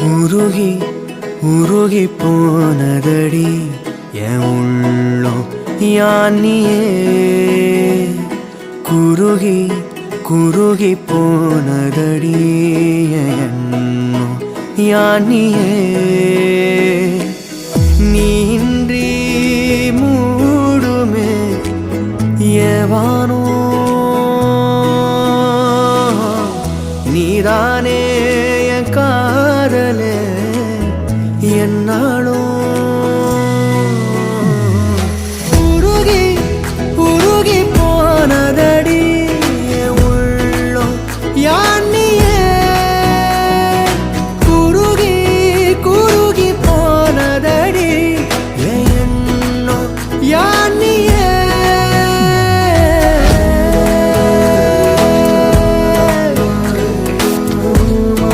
உருகி உருகி போனதடி என் உள்ளம் யானியே குருகி குருகி போனதடி என் எண்ணம் யானியே நீன்றி மூடுமே ஏவானோ நீதானே என் காதலே என்னாலும்